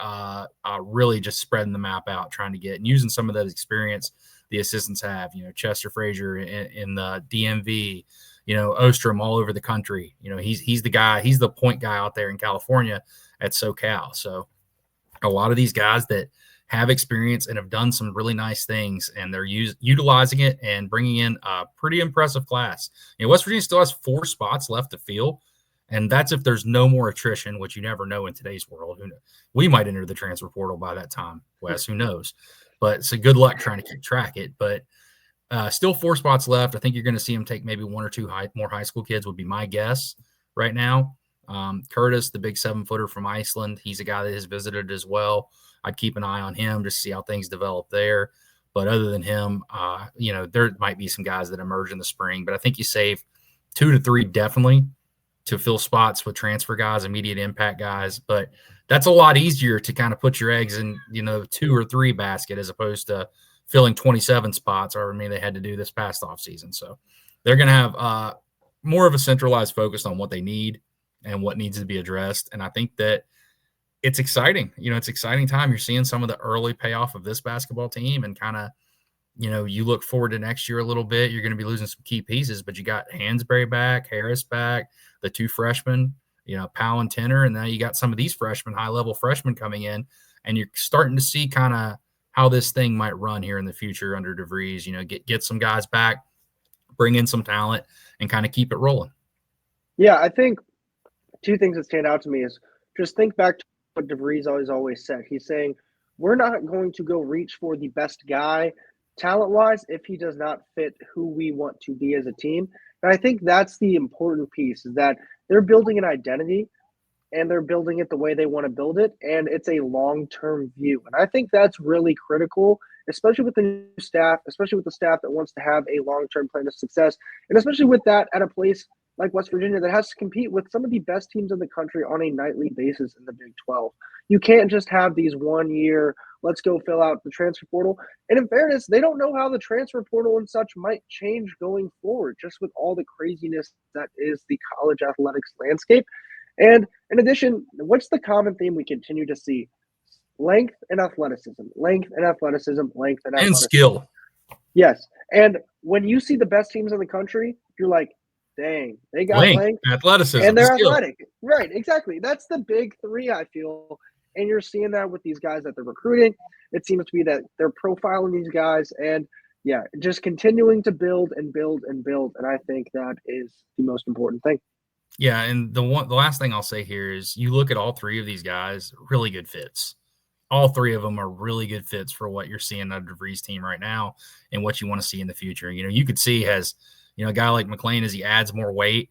really just spreading the map out, trying to get and using some of that experience the assistants have, Chester Frazier in the DMV, Ostrom all over the country. He's the guy, he's the point guy out there in California at SoCal. So a lot of these guys that have experience and have done some really nice things, and they're utilizing it and bringing in a pretty impressive class. West Virginia still has 4 spots left to fill, and that's if there's no more attrition, which you never know in today's world. We might enter the transfer portal by that time, Wes, who knows? But so good luck trying to keep track it. But still 4 spots left. I think you're going to see him take maybe 1 or 2 more high school kids would be my guess right now. Curtis, the big 7-footer from Iceland, he's a guy that has visited as well. I'd keep an eye on him to see how things develop there. But other than him, there might be some guys that emerge in the spring. But I think you save 2 to 3 definitely to fill spots with transfer guys, immediate impact guys. But that's a lot easier to kind of put your eggs in, 2 or 3 basket as opposed to filling 27 spots, or they had to do this past offseason. So they're going to have more of a centralized focus on what they need and what needs to be addressed. And I think that it's exciting. It's exciting time. You're seeing some of the early payoff of this basketball team, and kind of, you look forward to next year a little bit. You're going to be losing some key pieces, but you got Hansberry back, Harris back, the 2 freshmen, Powell and Tenner, and now you got some of these freshmen, high-level freshmen coming in, and you're starting to see kind of how this thing might run here in the future under DeVries. Get some guys back, bring in some talent, and kind of keep it rolling. Yeah, I think 2 things that stand out to me is just think back to what DeVries always said. He's saying, we're not going to go reach for the best guy talent-wise if he does not fit who we want to be as a team. And I think that's the important piece, is that they're building an identity, and they're building it the way they want to build it, and it's a long-term view. And I think that's really critical, especially with the new staff, especially with the staff that wants to have a long-term plan of success, and especially with that at a place like West Virginia that has to compete with some of the best teams in the country on a nightly basis in the Big 12. You can't just have these 1 year, let's go fill out the transfer portal. And in fairness, they don't know how the transfer portal and such might change going forward, just with all the craziness that is the college athletics landscape. And in addition, what's the common theme we continue to see? Length and athleticism, length and athleticism, length and athleticism. And skill. Yes. And when you see the best teams in the country, you're like, dang, they got length, athleticism, and they're skill. athletic. Right, exactly. That's the big 3, I feel. And you're seeing that with these guys that they're recruiting. It seems to be that they're profiling these guys, and yeah, just continuing to build and build and build. And I think that is the most important thing. Yeah, and the last thing I'll say here is you look at all 3 of these guys, really good fits. All 3 of them are really good fits for what you're seeing out of DeVries' team right now and what you want to see in the future. You could see a guy like McLean, as he adds more weight,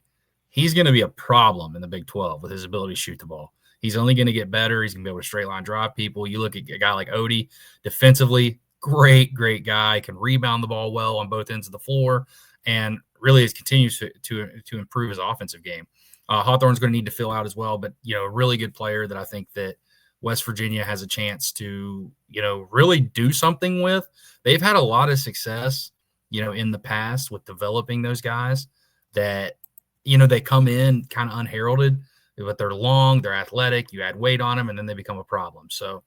he's going to be a problem in the Big 12 with his ability to shoot the ball. He's only going to get better. He's going to be able to straight line drive people. You look at a guy like Odie, defensively, great guy, can rebound the ball well on both ends of the floor, and really continues to improve his offensive game. Hawthorne's going to need to fill out as well, but a really good player that I think that West Virginia has a chance to really do something with. They've had a lot of success in the past with developing those guys that they come in kind of unheralded, but they're long, they're athletic, you add weight on them, and then they become a problem. So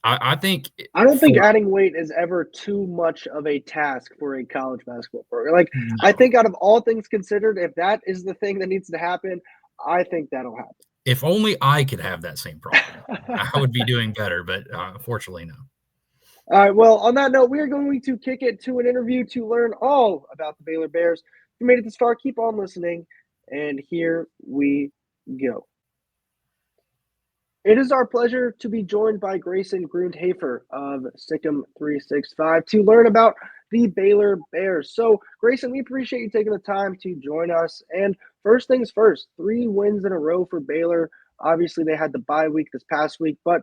I think – I don't think adding weight is ever too much of a task for a college basketball program. No. I think out of all things considered, if that is the thing that needs to happen, I think that'll happen. If only I could have that same problem, I would be doing better, but unfortunately, no. All right, well, on that note, we are going to kick it to an interview to learn all about the Baylor Bears. If you made it this far, keep on listening, and here we go. It is our pleasure to be joined by Grayson Grundhoefer of Sikkim 365 to learn about the Baylor Bears. So, Grayson, we appreciate you taking the time to join us. And first things first, 3 wins in a row for Baylor. Obviously, they had the bye week this past week, but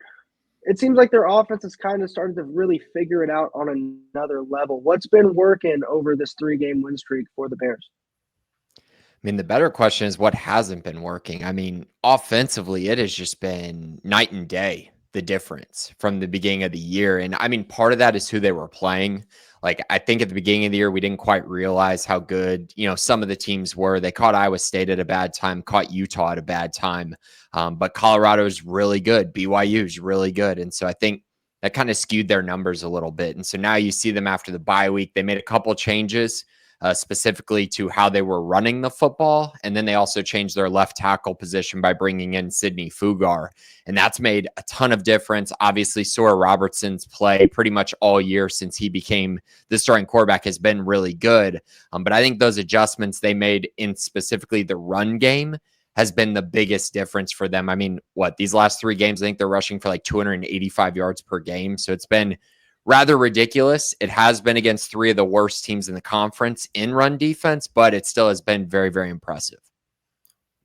it seems like their offense has kind of started to really figure it out on another level. What's been working over this 3-game win streak for the Bears? I mean, the better question is what hasn't been working. I mean, offensively, it has just been night and day, the difference from the beginning of the year. And I mean, part of that is who they were playing. Like, I think at the beginning of the year, we didn't quite realize how good, some of the teams were. They caught Iowa State at a bad time, caught Utah at a bad time. But Colorado is really good. BYU is really good. And so I think that kind of skewed their numbers a little bit. And so now you see them after the bye week. They made a couple changes. Specifically to how they were running the football. And then they also changed their left tackle position by bringing in Sidney Fugar. And that's made a ton of difference. Obviously, Sora Robertson's play pretty much all year since he became the starting quarterback has been really good. But I think those adjustments they made in specifically the run game has been the biggest difference for them. I mean, these last 3 games, I think they're rushing for like 285 yards per game. So it's been rather ridiculous. It has been against 3 of the worst teams in the conference in run defense, but it still has been very, very impressive.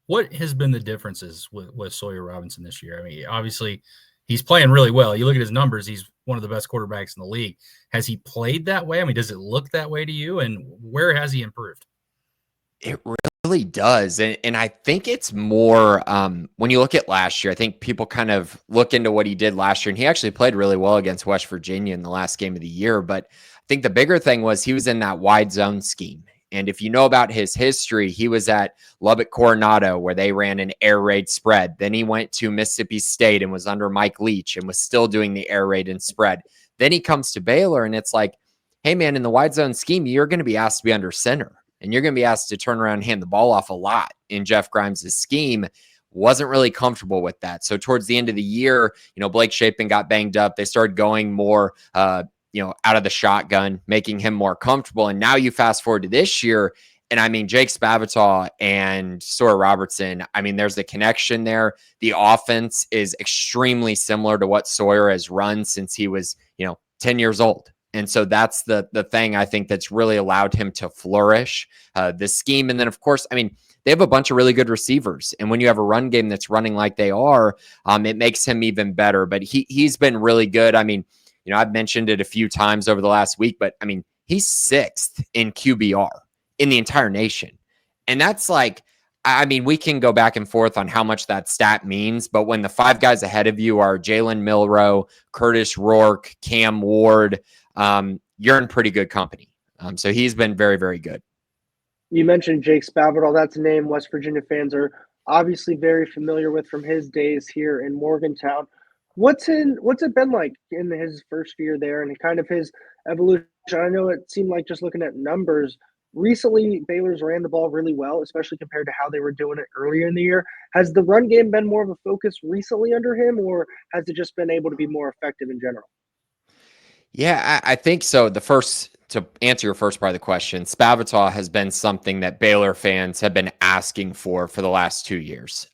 What has been the differences with Sawyer Robinson this year? I mean, obviously, he's playing really well. You look at his numbers, he's one of the best quarterbacks in the league. Has he played that way? I mean, does it look that way to you? And where has he improved? It really does. And I think it's more when you look at last year, I think people kind of look into what he did last year. And he actually played really well against West Virginia in the last game of the year. But I think the bigger thing was he was in that wide zone scheme. And if you know about his history, he was at Lubbock Coronado where they ran an air raid spread. Then he went to Mississippi State and was under Mike Leach and was still doing the air raid and spread. Then he comes to Baylor and it's like, hey, man, in the wide zone scheme, you're going to be asked to be under center. And you're going to be asked to turn around and hand the ball off a lot in Jeff Grimes' scheme. Wasn't really comfortable with that. So towards the end of the year, Blake Shapen got banged up. They started going more, out of the shotgun, making him more comfortable. And now you fast forward to this year. And I mean, Jake Spavital and Sawyer Robertson, I mean, there's a connection there. The offense is extremely similar to what Sawyer has run since he was, 10 years old. And so that's the thing I think that's really allowed him to flourish, the scheme. And then, of course, I mean, they have a bunch of really good receivers. And when you have a run game that's running like they are, it makes him even better. But he's been really good. I mean, I've mentioned it a few times over the last week, but I mean, he's 6th in QBR in the entire nation. And that's like, I mean, we can go back and forth on how much that stat means, but when the 5 guys ahead of you are Jalen Milroe, Curtis Rourke, Cam Ward, you're in pretty good company. So he's been very, very good. You mentioned Jake Spavital. That's a name West Virginia fans are obviously very familiar with from his days here in Morgantown. What's it been like in his first year there and kind of his evolution? I know it seemed like just looking at numbers, recently Baylor's ran the ball really well, especially compared to how they were doing it earlier in the year. Has the run game been more of a focus recently under him, or has it just been able to be more effective in general? Yeah, I think so. To answer your first part of the question, Spavital has been something that Baylor fans have been asking for the last 2 years.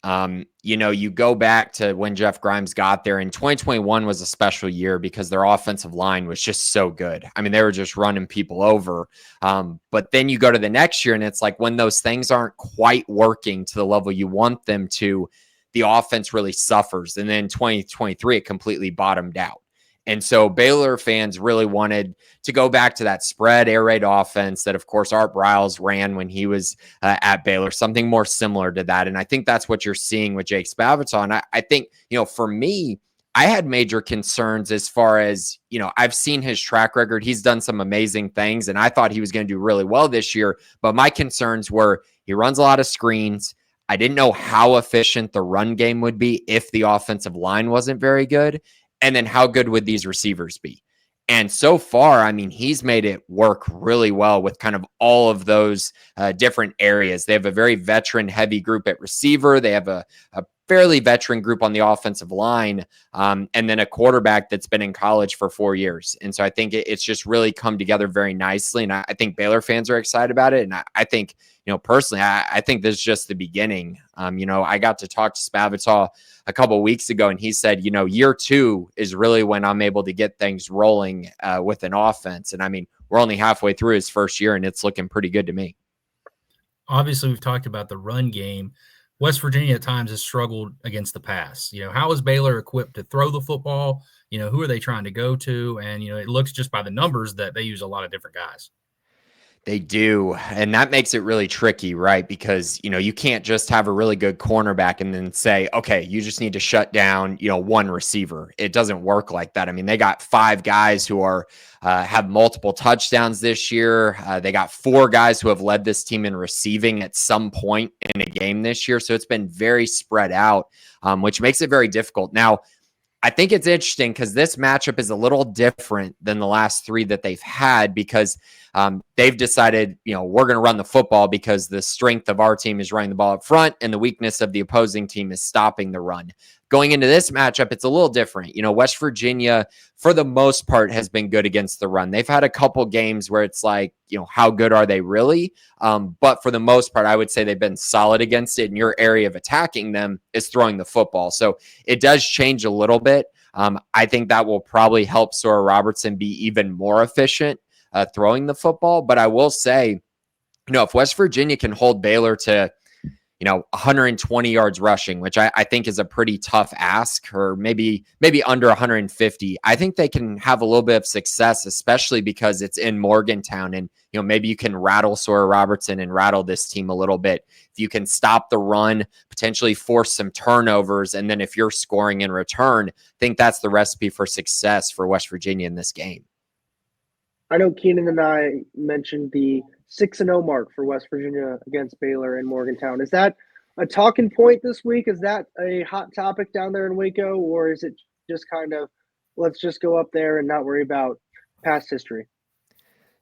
You go back to when Jeff Grimes got there, and 2021 was a special year because their offensive line was just so good. I mean, they were just running people over. But then you go to the next year, and it's like when those things aren't quite working to the level you want them to, the offense really suffers. And then 2023, it completely bottomed out. And so Baylor fans really wanted to go back to that spread air raid offense that, of course, Art Briles ran when he was at Baylor, something more similar to that. And I think that's what you're seeing with Jake Spavital. And I think, for me, I had major concerns as far as, I've seen his track record. He's done some amazing things, and I thought he was going to do really well this year. But my concerns were he runs a lot of screens. I didn't know how efficient the run game would be if the offensive line wasn't very good. And then how good would these receivers be? And so far, I mean, he's made it work really well with kind of all of those different areas. They have a very veteran-heavy group at receiver. They have a fairly veteran group on the offensive line, and then a quarterback that's been in college for 4 years. And so I think it's just really come together very nicely. And I think Baylor fans are excited about it. And I think, personally, I think this is just the beginning. I got to talk to Spavital a couple of weeks ago, and he said, year 2 is really when I'm able to get things rolling with an offense. And I mean, we're only halfway through his first year, and it's looking pretty good to me. Obviously, we've talked about the run game. West Virginia at times has struggled against the pass. How is Baylor equipped to throw the football? Who are they trying to go to? And, it looks just by the numbers that they use a lot of different guys. They do. And that makes it really tricky, right? Because, you can't just have a really good cornerback and then say, okay, you just need to shut down, one receiver. It doesn't work like that. I mean, they got 5 guys who are have multiple touchdowns this year. They got 4 guys who have led this team in receiving at some point in a game this year. So it's been very spread out, which makes it very difficult. Now, I think it's interesting because this matchup is a little different than the last 3 that they've had because they've decided, we're going to run the football because the strength of our team is running the ball up front and the weakness of the opposing team is stopping the run. Going into this matchup, it's a little different. West Virginia, for the most part, has been good against the run. They've had a couple games where it's like, how good are they really? But for the most part, I would say they've been solid against it. And your area of attacking them is throwing the football. So it does change a little bit. I think that will probably help Sawyer Robertson be even more efficient throwing the football. But I will say, if West Virginia can hold Baylor to, 120 yards rushing, which I think is a pretty tough ask, or maybe under 150. I think they can have a little bit of success, especially because it's in Morgantown, and maybe you can rattle Sawyer Robertson and rattle this team a little bit. If you can stop the run, potentially force some turnovers, and then if you're scoring in return, I think that's the recipe for success for West Virginia in this game. I know Keenan and I mentioned the 6-0 mark for West Virginia against Baylor in Morgantown. Is that a talking point this week? Is that a hot topic down there in Waco, or is it just kind of let's just go up there and not worry about past history?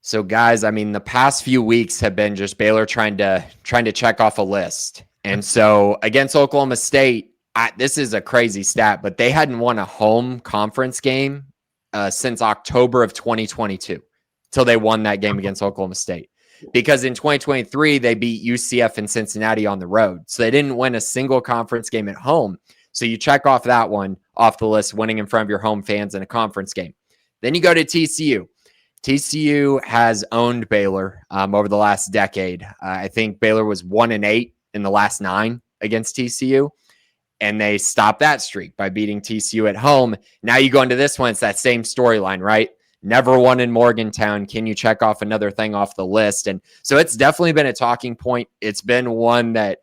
So guys, the past few weeks have been just Baylor trying to check off a list. And so against Oklahoma State, this is a crazy stat, but they hadn't won a home conference game since October of 2022 till they won that game against Oklahoma State. Because in 2023, they beat UCF and Cincinnati on the road. So they didn't win a single conference game at home. So you check off that one off the list, winning in front of your home fans in a conference game. Then you go to TCU. TCU has owned Baylor over the last decade. I think Baylor was 1-8 in the last 9 against TCU. And they stopped that streak by beating TCU at home. Now you go into this one, it's that same storyline, right? Never won in Morgantown. Can you check off another thing off the list? And so it's definitely been a talking point. It's been one that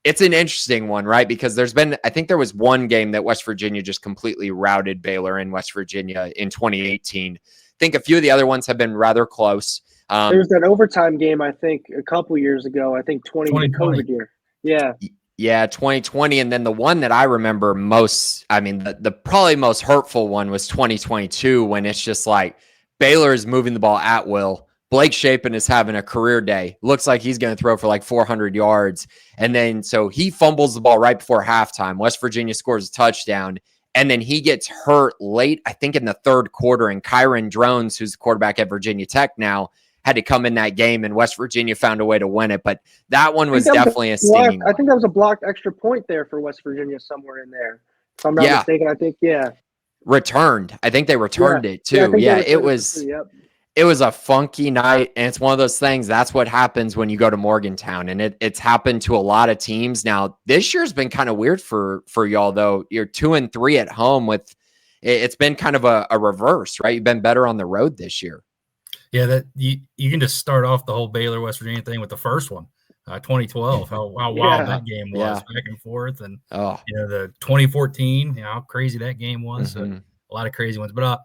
it's an interesting one, right? Because I think there was one game that West Virginia just completely routed Baylor in West Virginia in 2018. I think a few of the other ones have been rather close. There was that overtime game, I think, a couple years ago. I think 2020 COVID year. Yeah. Yeah, 2020. And then the one that I remember most, the probably most hurtful one was 2022, when it's just like Baylor is moving the ball at will. Blake Shapen is having a career day. Looks like he's going to throw for like 400 yards. And then so he fumbles the ball right before halftime. West Virginia scores a touchdown. And then he gets hurt late, I think in the third quarter. And Kyron Drones, who's the quarterback at Virginia Tech now, had to come in that game, and West Virginia found a way to win it. But that one was definitely a stinging one. I think that was a blocked extra point there for West Virginia somewhere in there. If I'm not mistaken, I think, returned. I think they returned it too. It was a funky night, and it's one of those things. That's what happens when you go to Morgantown, and it's happened to a lot of teams. Now, this year's been kind of weird for y'all, though. You're 2-3 at home. It's been kind of a reverse, right? You've been better on the road this year. Yeah, that you can just start off the whole Baylor West Virginia thing with the first one, 2012. How wild that game was, back and forth, and the 2014, how crazy that game was. So a lot of crazy ones. But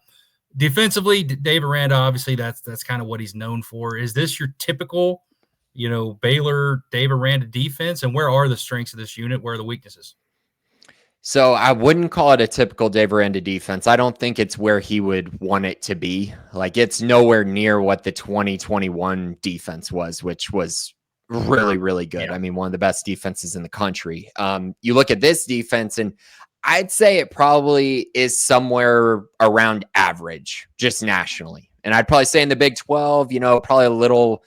defensively, Dave Aranda, obviously that's kind of what he's known for. Is this your typical, Baylor Dave Aranda defense? And where are the strengths of this unit? Where are the weaknesses? So I wouldn't call it a typical Dave Aranda defense. I don't think it's where he would want it to be. Like, it's nowhere near what the 2021 defense was, which was really, really good. Yeah. One of the best defenses in the country. You look at this defense, and I'd say it probably is somewhere around average, just nationally. And I'd probably say in the Big 12, probably a little,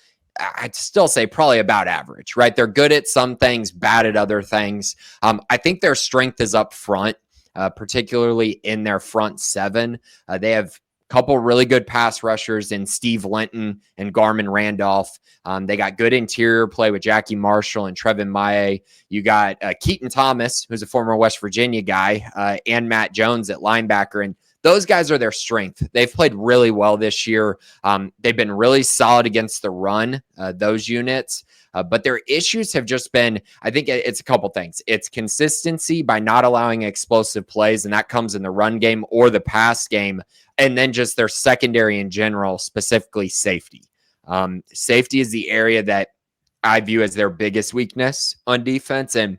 I'd still say probably about average, right? They're good at some things, bad at other things. I think their strength is up front, particularly in their front seven. They have a couple really good pass rushers in Steve Linton and Garmin Randolph. They got good interior play with Jackie Marshall and Trevin Maye. You got Keaton Thomas, who's a former West Virginia guy, and Matt Jones at linebacker. And those guys are their strength. They've played really well this year. They've been really solid against the run, those units. But their issues have just been, I think it's a couple things. It's consistency by not allowing explosive plays, and that comes in the run game or the pass game. And then just their secondary in general, specifically safety. Safety is the area that I view as their biggest weakness on defense. And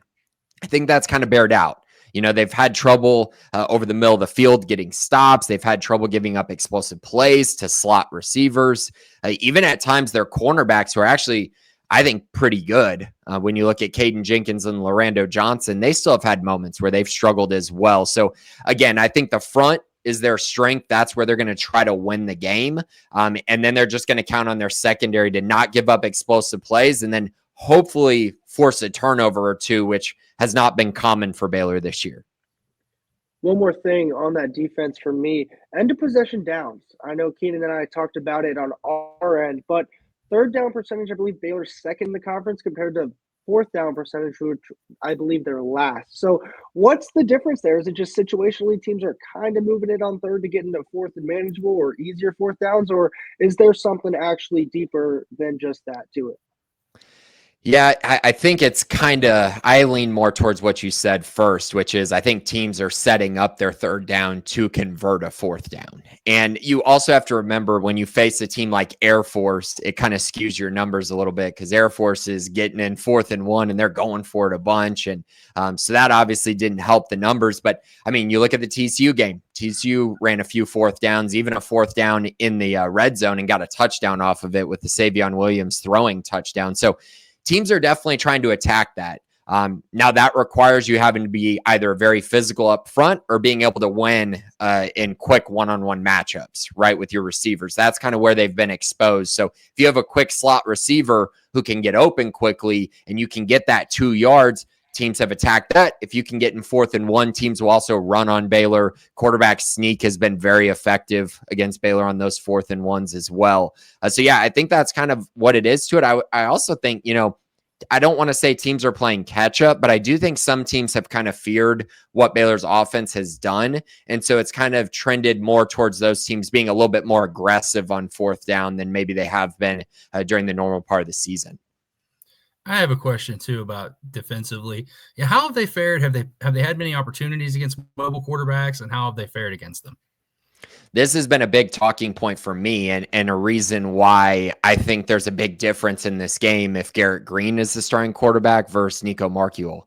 I think that's kind of bared out. They've had trouble over the middle of the field getting stops. They've had trouble giving up explosive plays to slot receivers. Even at times, their cornerbacks who are actually, I think, pretty good. When you look at Caden Jenkins and Lorando Johnson, they still have had moments where they've struggled as well. So, again, I think the front is their strength. That's where they're going to try to win the game. And then they're just going to count on their secondary to not give up explosive plays and then hopefully force a turnover or two, which has not been common for Baylor this year. One more thing on that defense for me, end of possession downs. I know Keenan and I talked about it on our end, but third down percentage, I believe Baylor's second in the conference compared to fourth down percentage, which I believe they're last. So what's the difference there? Is it just situationally teams are kind of moving it on third to get into fourth and manageable or easier fourth downs, or is there something actually deeper than just that to it? Yeah, I think it's kind of, I lean more towards what you said first, which is I think teams are setting up their third down to convert a fourth down. And you also have to remember when you face a team like Air Force, it kind of skews your numbers a little bit because Air Force is getting in 4th and 1 and they're going for it a bunch. And so that obviously didn't help the numbers. But I mean, you look at the TCU game, TCU ran a few fourth downs, even a fourth down in the red zone and got a touchdown off of it with the Savion Williams throwing touchdown. So teams are definitely trying to attack that. Now that requires you having to be either very physical up front or being able to win in quick one-on-one matchups, right, with your receivers. That's kind of where they've been exposed. So if you have a quick slot receiver who can get open quickly and you can get that 2 yards, teams have attacked that. If you can get in 4th and 1, teams will also run on Baylor. Quarterback sneak has been very effective against Baylor on those 4th and 1s as well. So yeah, I think that's kind of what it is to it. I also think, I don't want to say teams are playing catch up, but I do think some teams have kind of feared what Baylor's offense has done. And so it's kind of trended more towards those teams being a little bit more aggressive on fourth down than maybe they have been during the normal part of the season. I have a question too about defensively. Yeah, how have they fared? Have they had many opportunities against mobile quarterbacks, and how have they fared against them? This has been a big talking point for me and a reason why I think there's a big difference in this game if Garrett Green is the starting quarterback versus Nico Marchiol.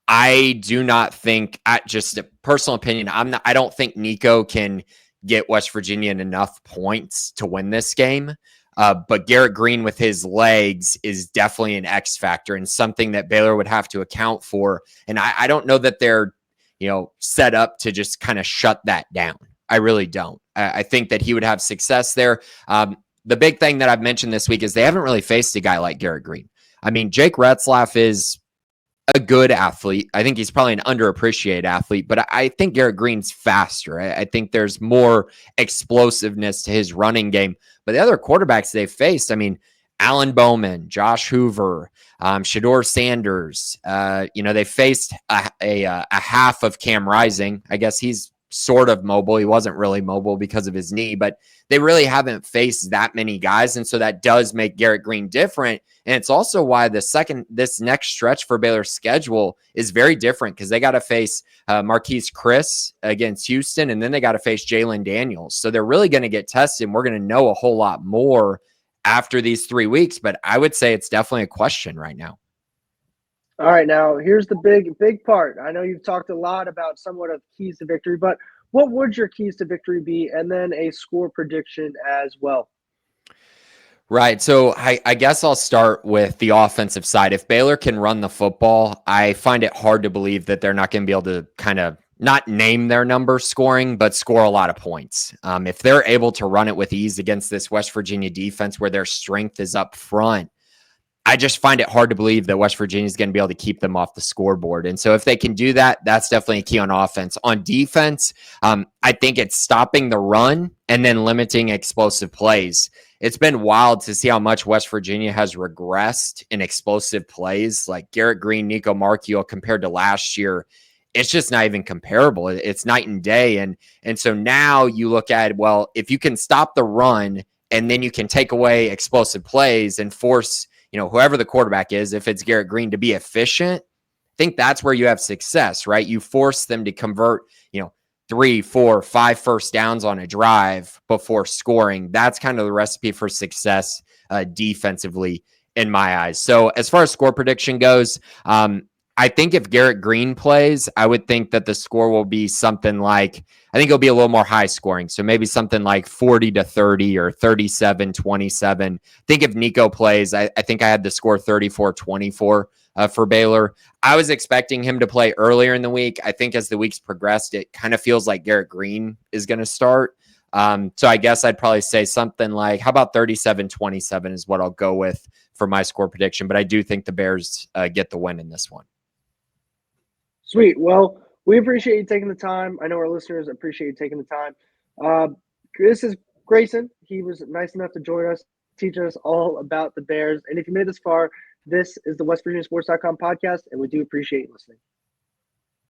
I do not think, just a personal opinion, I don't think Nico can get West Virginia enough points to win this game. But Garrett Green with his legs is definitely an X factor and something that Baylor would have to account for. And I don't know that they're, set up to just kind of shut that down. I really don't. I think that he would have success there. The big thing that I've mentioned this week is they haven't really faced a guy like Garrett Green. I mean, Jake Retzlaff is a good athlete. I think he's probably an underappreciated athlete, but I think Garrett Green's faster. I think there's more explosiveness to his running game. But the other quarterbacks they've faced, I mean, Alan Bowman, Josh Hoover, Shador Sanders, they faced a half of Cam Rising. I guess he's sort of mobile. He wasn't really mobile because of his knee, but they really haven't faced that many guys. And so that does make Garrett Green different. And it's also why this next stretch for Baylor's schedule is very different because they got to face Marquise Chris against Houston, and then they got to face Jalen Daniels. So they're really going to get tested, and we're going to know a whole lot more after these 3 weeks. But I would say it's definitely a question right now. All right, now here's the big part. I know you've talked a lot about somewhat of keys to victory, but what would your keys to victory be? And then a score prediction as well. Right. So I guess I'll start with the offensive side. If Baylor can run the football, I find it hard to believe that they're not going to be able to kind of not name their number scoring, but score a lot of points. If they're able to run it with ease against this West Virginia defense where their strength is up front, I just find it hard to believe that West Virginia is going to be able to keep them off the scoreboard. And so if they can do that, that's definitely a key on offense. On defense, I think it's stopping the run and then limiting explosive plays. It's been wild to see how much West Virginia has regressed in explosive plays like Garrett Green, Nico Marchiol compared to last year. It's just not even comparable. It's night and day. And so now you look at, well, if you can stop the run and then you can take away explosive plays and force whoever the quarterback is, if it's Garrett Green, to be efficient, I think that's where you have success, right? You force them to convert, 3, 4, 5 first downs on a drive before scoring. That's kind of the recipe for success defensively in my eyes. So as far as score prediction goes, I think if Garrett Green plays, I would think that the score will be something like, I think it'll be a little more high scoring. So maybe something like 40-30 or 37-27. I think if Nico plays, I think I had the score 34-24 for Baylor. I was expecting him to play earlier in the week. I think as the weeks progressed, it kind of feels like Garrett Green is going to start. So I guess I'd probably say something like, how about 37-27 is what I'll go with for my score prediction. But I do think the Bears get the win in this one. Sweet. Well, we appreciate you taking the time. I know our listeners appreciate you taking the time. This is Grayson. He was nice enough to join us, teach us all about the Bears. And if you made this far, This is the WestVirginiaSports.com podcast, and we do appreciate you listening.